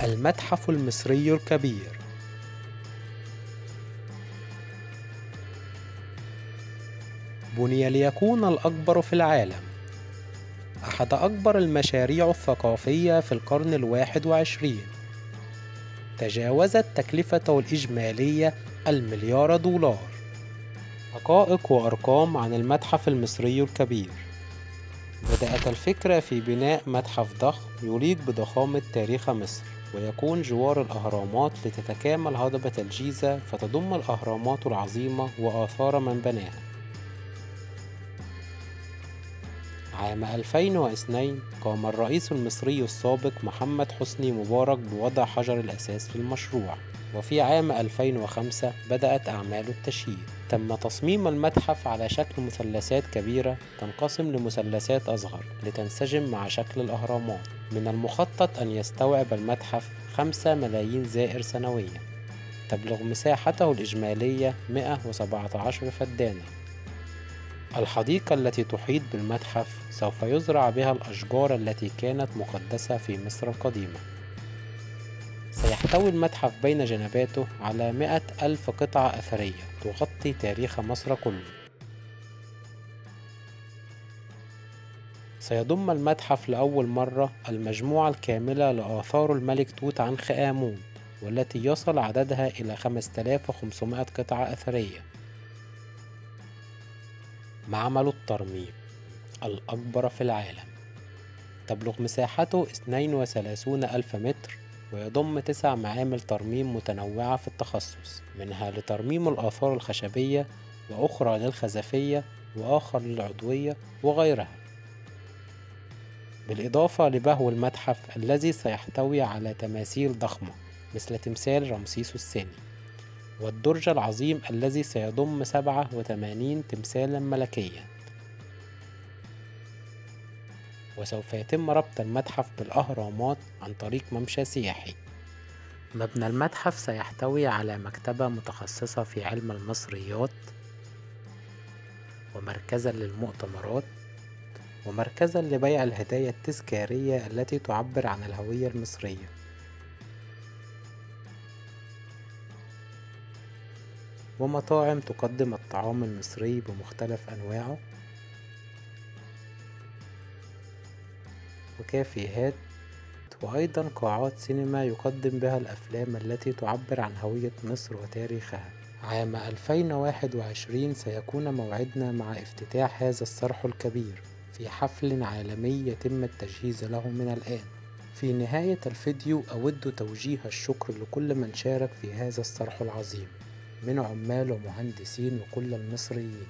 المتحف المصري الكبير بني ليكون الأكبر في العالم، أحد أكبر المشاريع الثقافية في القرن ال21. تجاوزت تكلفته الإجمالية $1,000,000,000. حقائق وأرقام عن المتحف المصري الكبير. بدأت الفكرة في بناء متحف ضخم يليق بضخامة تاريخ مصر، ويكون جوار الأهرامات لتتكامل هضبة الجيزة فتضم الأهرامات العظيمة وآثار من بناها. عام 2002 قام الرئيس المصري السابق محمد حسني مبارك بوضع حجر الأساس للمشروع، وفي عام 2005 بدأت أعمال التشييد. تم تصميم المتحف على شكل مثلثات كبيرة تنقسم لمثلثات أصغر لتنسجم مع شكل الأهرامات. من المخطط أن يستوعب المتحف 5 ملايين زائر سنويا. تبلغ مساحته الإجمالية 117 فدانًا. الحديقة التي تحيط بالمتحف سوف يزرع بها الأشجار التي كانت مقدسة في مصر القديمة. سيحتوي المتحف بين جنباته على 100,000 قطعة أثرية تغطي تاريخ مصر كله. سيضم المتحف لأول مرة المجموعة الكاملة لآثار الملك توت عنخ آمون، والتي يصل عددها إلى 5500 قطعة أثرية. معمل الترميم الأكبر في العالم، تبلغ مساحته 32 ألف متر، ويضم 9 معامل ترميم متنوعة في التخصص، منها لترميم الآثار الخشبية، وأخرى للخزفية، وآخر للعضوية وغيرها. بالإضافة لبهو المتحف الذي سيحتوي على تماثيل ضخمة مثل تمثال رمسيس الثاني، والدرج العظيم الذي سيضم 87 تمثالا ملكيا. وسوف يتم ربط المتحف بالأهرامات عن طريق ممشى سياحي. مبنى المتحف سيحتوي على مكتبة متخصصة في علم المصريات، ومركزا للمؤتمرات، ومركزا لبيع الهدايا التذكارية التي تعبر عن الهوية المصرية. ومطاعم تقدم الطعام المصري بمختلف أنواعه، وكافيهات، وأيضا قاعات سينما يقدم بها الأفلام التي تعبر عن هوية مصر وتاريخها. عام 2021 سيكون موعدنا مع افتتاح هذا الصرح الكبير في حفل عالمي يتم التجهيز له من الآن. في نهاية الفيديو أود توجيه الشكر لكل من شارك في هذا الصرح العظيم من عمال ومهندسين وكل المصريين.